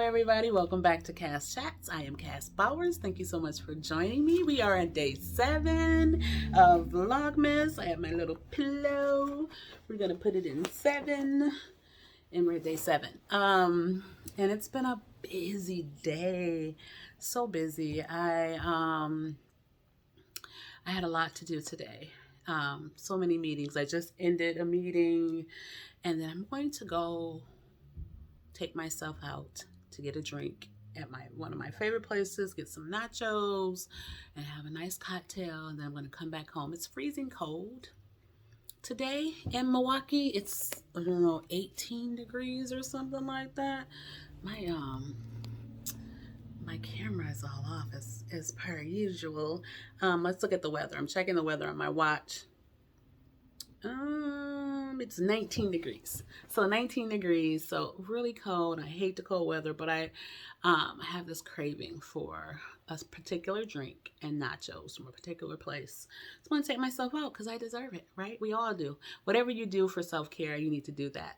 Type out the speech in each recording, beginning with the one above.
everybody. Welcome back to Cass Chats. I am Cass Bowers. Thank you so much for joining me. We are on day 7 of Vlogmas. I have my little pillow. We're going to put it in 7. And we're at day 7. And it's been a busy day. So busy. I had a lot to do today. So many meetings. I just ended a meeting, and then I'm going to go take myself out to get a drink at one of my favorite places, get some nachos and have a nice cocktail, and then I'm going to come back home. It's freezing cold today in Milwaukee. It's, I don't know, 18 degrees or something like that. My camera is all off as per usual. Let's look at the weather. I'm checking the weather on my watch. It's 19 degrees. So 19 degrees, so really cold. I hate the cold weather, but I have this craving for a particular drink and nachos from a particular place. So I'm going to take myself out because I deserve it, right? We all do. Whatever you do for self-care, you need to do that.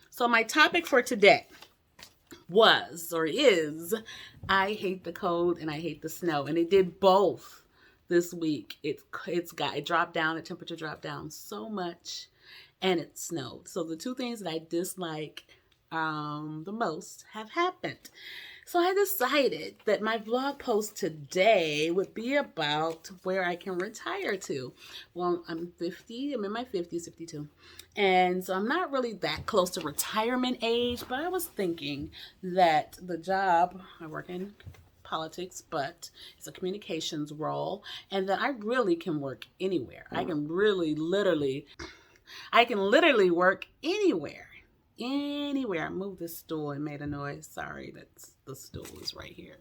So my topic for today was, or is, I hate the cold and I hate the snow. And it did both this week. It dropped down, the temperature dropped down so much, and it snowed. So the two things that I dislike the most have happened. So I decided that my vlog post today would be about where I can retire to. Well, I'm 50, I'm in my 50s, 52. And so I'm not really that close to retirement age, but I was thinking that the job, I work in politics, but it's a communications role, and that I really can work anywhere. I can literally work anywhere. I moved this stool and made a noise. Sorry, the stool is right here.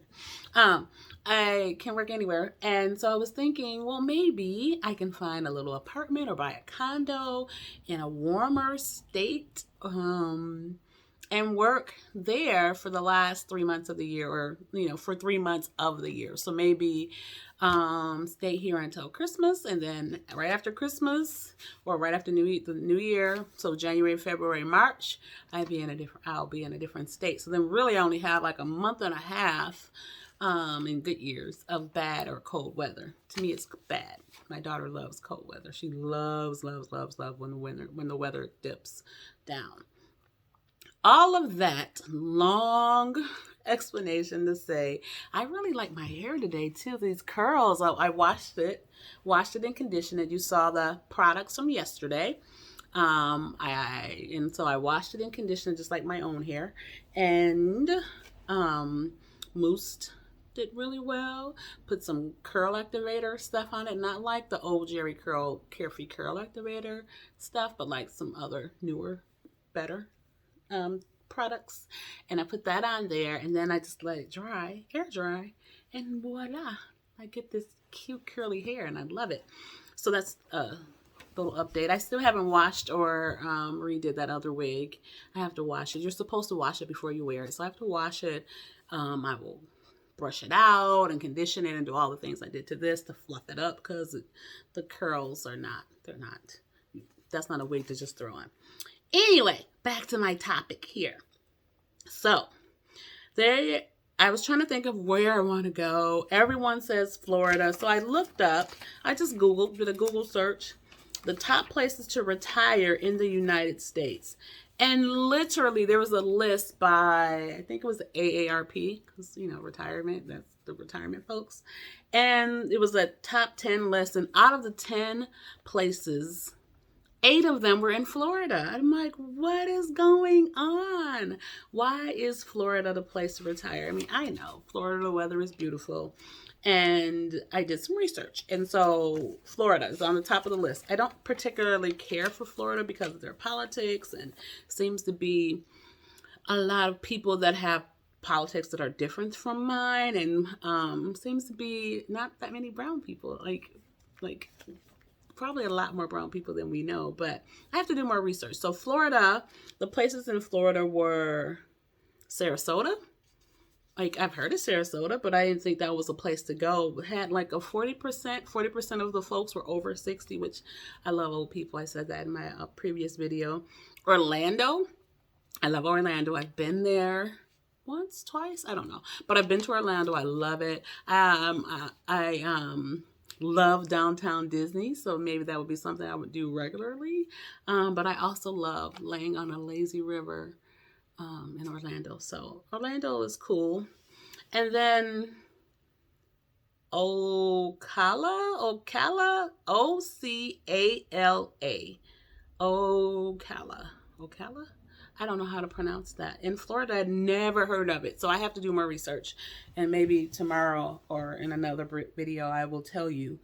I can work anywhere. And so I was thinking, well, maybe I can find a little apartment or buy a condo in a warmer state, and work there for the last 3 months of the year, or, for 3 months of the year. So maybe stay here until Christmas, and then right after Christmas, or right after the New Year, so January, February, March, I'll be in a different state. So then really I only have like a month and a half in good years of bad or cold weather. To me, it's bad. My daughter loves cold weather. She loves when the weather dips down. All of that long explanation to say, I really like my hair today too. These curls, I washed it and conditioned it. You saw the products from yesterday. And so I washed it and conditioned it just like my own hair, and moussed it really well. Put some curl activator stuff on it, not like the old Jerry Curl Carefree Curl Activator stuff, but like some other newer, better products, and I put that on there, and then I just let it air dry, and voila, I get this cute curly hair, and I love it. So that's a little update. I still haven't washed or redid that other wig. I have to wash it. You're supposed to wash it before you wear it, so I have to wash it. I will brush it out and condition it and do all the things I did to this to fluff it up, because the curls are not, that's not a wig to just throw on. Anyway, back to my topic here. So, I was trying to think of where I want to go. Everyone says Florida. So I looked up, I just did a Google search, the top places to retire in the United States. And literally there was a list by, I think it was the AARP, because, retirement, that's the retirement folks. And it was a top 10 list. And out of the 10 places, 8 of them were in Florida. I'm like, what is going on? Why is Florida the place to retire? I mean, I know Florida, the weather is beautiful, and I did some research. And so Florida is on the top of the list. I don't particularly care for Florida because of their politics, and seems to be a lot of people that have politics that are different from mine, and seems to be not that many brown people, like probably a lot more brown people than we know, but I have to do more research. So Florida, the places in Florida were Sarasota. Like, I've heard of Sarasota, but I didn't think that was a place to go. It had like a 40% of the folks were over 60, which I love old people. I said that in my previous video. Orlando. I love Orlando. I've been there once, twice, I don't know. But I've been to Orlando. I love it. I love downtown Disney, so maybe that would be something I would do regularly. But I also love laying on a lazy river in Orlando. So Orlando is cool. And then Ocala, Ocala, Ocala. I don't know how to pronounce that. In Florida, I'd never heard of it. So I have to do more research. And maybe tomorrow or in another video, I will tell you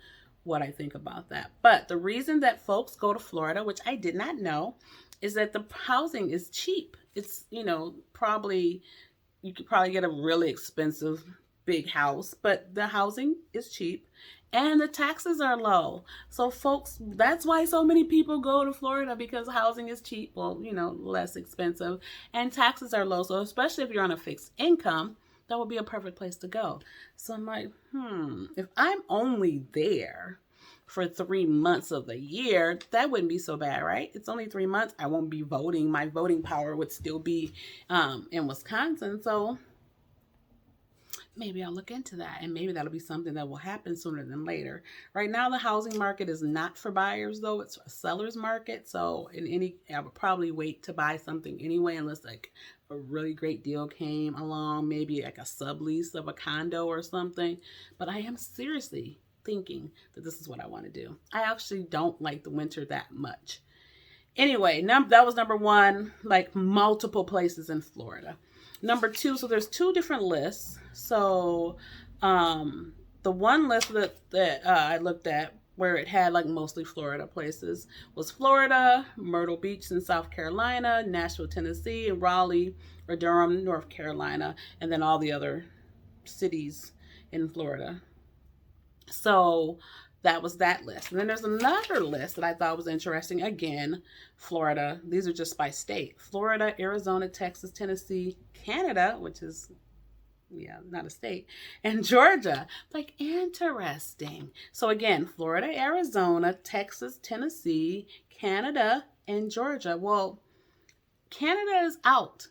what I think about that. But the reason that folks go to Florida, which I did not know, is that the housing is cheap. It's, you could probably get a really expensive big house, but the housing is cheap and the taxes are low. So folks, that's why so many people go to Florida, because housing is cheap, well, less expensive, and taxes are low. So especially if you're on a fixed income, that would be a perfect place to go. So I'm like, if I'm only there for 3 months of the year, that wouldn't be so bad, right? It's only 3 months. I won't be voting. My voting power would still be in Wisconsin. So maybe I'll look into that, and maybe that'll be something that will happen sooner than later. Right now, the housing market is not for buyers, though. It's a seller's market. So I would probably wait to buy something anyway, unless like a really great deal came along, maybe like a sublease of a condo or something. But I am seriously thinking that this is what I want to do. I actually don't like the winter that much. Anyway, that was number one, like multiple places in Florida. Number two, so there's 2 different lists. So the one list that I looked at, where it had like mostly Florida places, was Florida, Myrtle Beach in South Carolina, Nashville, Tennessee, and Raleigh or Durham, North Carolina, and then all the other cities in Florida. So that was that list. And then there's another list that I thought was interesting. Again, Florida. These are just by state. Florida, Arizona, Texas, Tennessee, Canada, which is, not a state, and Georgia. Like, interesting. So again, Florida, Arizona, Texas, Tennessee, Canada, and Georgia. Well, Canada is out,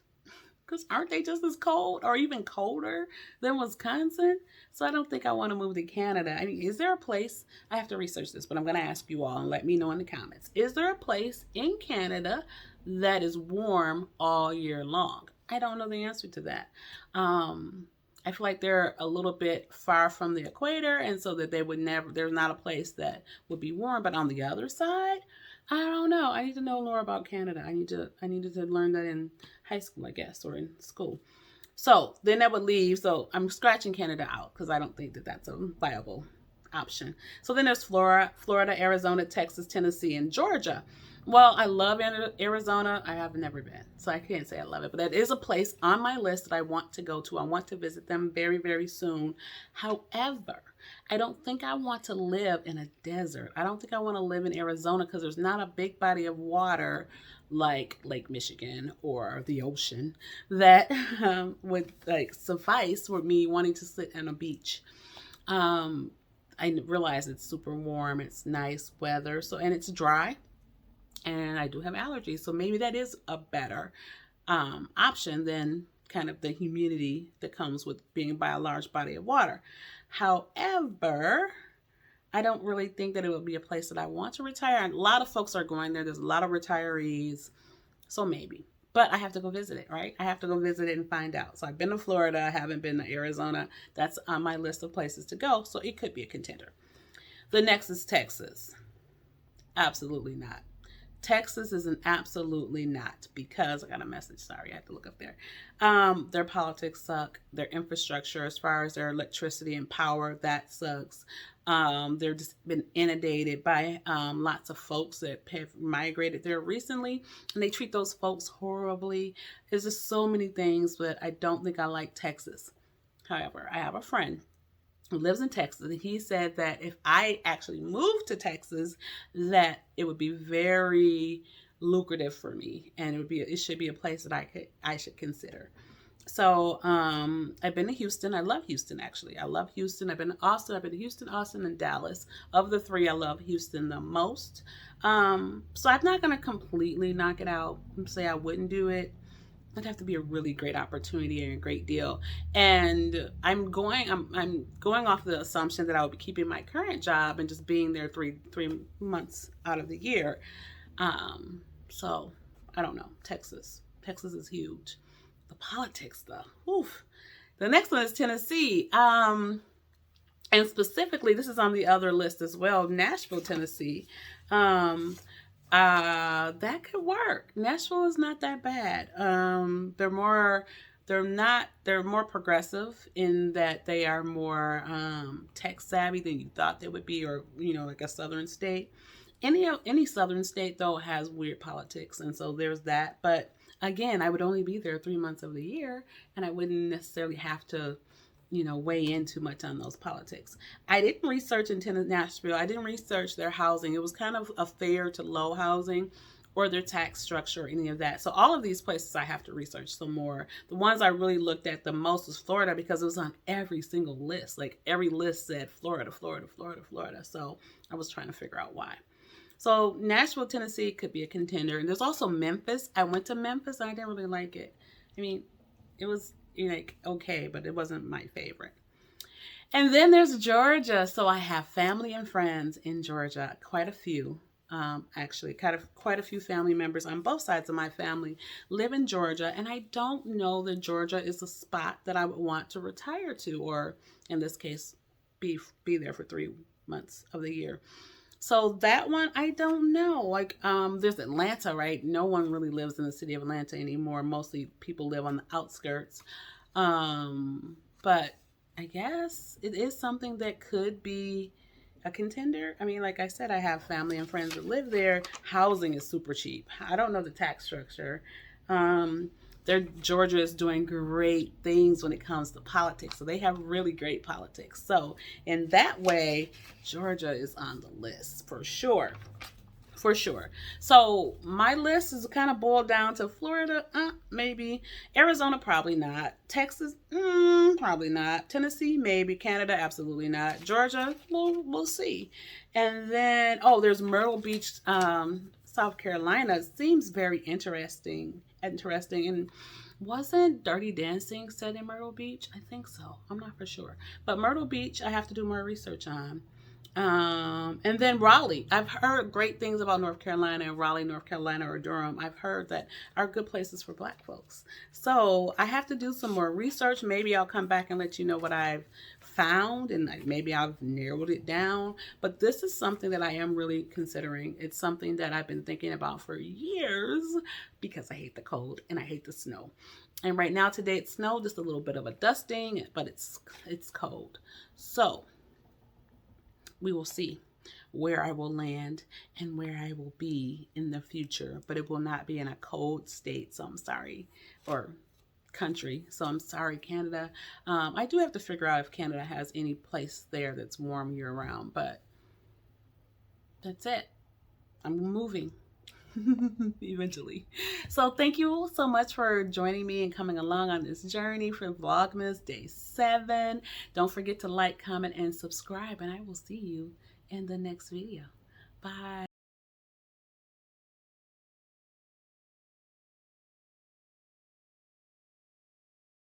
because aren't they just as cold or even colder than Wisconsin? So I don't think I want to move to Canada. I mean, is there a place, I have to research this, but I'm going to ask you all and let me know in the comments. Is there a place in Canada that is warm all year long? I don't know the answer to that. I feel like they're a little bit far from the equator, and so that there's not a place that would be warm. But on the other side, I don't know. I need to know more about Canada. I needed to learn that in high school, I guess, or in school. So then that would leave, so I'm scratching Canada out because I don't think that that's a viable option. So then there's Florida, Arizona, Texas, Tennessee, and Georgia. Well, I love Arizona. I have never been, so I can't say I love it, but that is a place on my list that I want to go to. I want to visit them very, very soon. However, I don't think I want to live in a desert. I don't think I want to live in Arizona because there's not a big body of water like Lake Michigan or the ocean that would like suffice for me wanting to sit on a beach. I realize it's super warm, it's nice weather, and it's dry, and I do have allergies, so maybe that is a better option than kind of the humidity that comes with being by a large body of water. However, I don't really think that it would be a place that I want to retire. And a lot of folks are going there. There's a lot of retirees. So maybe. But I have to go visit it, right? I have to go visit it and find out. So I've been to Florida. I haven't been to Arizona. That's on my list of places to go. So it could be a contender. The next is Texas. Absolutely not. Texas is an absolutely not, because I got a message. Sorry, I had to look up there. Their politics suck. Their infrastructure, as far as their electricity and power, that sucks. They're just been inundated by lots of folks that have migrated there recently, and they treat those folks horribly. There's just so many things, but I don't think I like Texas. However, I have a friend who lives in Texas, and he said that if I actually moved to Texas, that it would be very lucrative for me, and it should be a place that I should consider. So I've been to Houston. I love Houston, actually. I love Houston. I've been to Austin. I've been to Houston, Austin, and Dallas. Of the 3, I love Houston the most. So I'm not going to completely knock it out and say I wouldn't do it. it'd have to be a really great opportunity and a great deal. And I'm going off the assumption that I would be keeping my current job and just being there three months out of the year. So I don't know. Texas is huge. The politics though. Oof. The next one is Tennessee. And specifically, this is on the other list as well, Nashville, Tennessee. That could work. Nashville is not that bad. They're more progressive in that they are more tech savvy than you thought they would be, or like a southern state. Any southern state though has weird politics, and so there's that. But again, I would only be there 3 months of the year, and I wouldn't necessarily have to weigh in too much on those politics. I didn't research in Nashville. I didn't research their housing. It was kind of a fair to low housing, or their tax structure, or any of that. So all of these places I have to research some more. The ones I really looked at the most was Florida, because it was on every single list. Like every list said Florida, Florida, Florida, Florida. So I was trying to figure out why. So Nashville, Tennessee could be a contender. And there's also Memphis. I went to Memphis and I didn't really like it. I mean, it was like okay, but it wasn't my favorite. And then there's Georgia. So I have family and friends in Georgia, quite a few. Actually, quite a few family members on both sides of my family live in Georgia, and I don't know that Georgia is a spot that I would want to retire to, or in this case, be there for 3 months of the year. So that one, I don't know. Like, there's Atlanta, right? No one really lives in the city of Atlanta anymore. Mostly people live on the outskirts. But I guess it is something that could be a contender. I mean, like I said, I have family and friends that live there. Housing is super cheap. I don't know the tax structure. Georgia is doing great things when it comes to politics. So they have really great politics. So in that way, Georgia is on the list for sure. For sure. So my list is kind of boiled down to Florida, maybe. Arizona, probably not. Texas, probably not. Tennessee, maybe. Canada, absolutely not. Georgia, we'll see. And then, there's Myrtle Beach, South Carolina. It seems very interesting. And wasn't Dirty Dancing set in Myrtle Beach? I think so. I'm not for sure. But Myrtle Beach, I have to do more research on. And then Raleigh. I've heard great things about North Carolina, and Raleigh, North Carolina, or Durham. I've heard that are good places for Black folks. So I have to do some more research. Maybe I'll come back and let you know what I've found, and maybe I've narrowed it down. But this is something that I am really considering. It's something that I've been thinking about for years, because I hate the cold and I hate the snow. And right now today it snowed, just a little bit of a dusting, but it's cold. So we will see where I will land and where I will be in the future, but it will not be in a cold state. So I'm sorry, or country. So I'm sorry, Canada. I do have to figure out if Canada has any place there that's warm year round, but that's it. I'm moving eventually. So thank you all so much for joining me and coming along on this journey for Vlogmas Day 7. Don't forget to like, comment, and subscribe, and I will see you in the next video. Bye.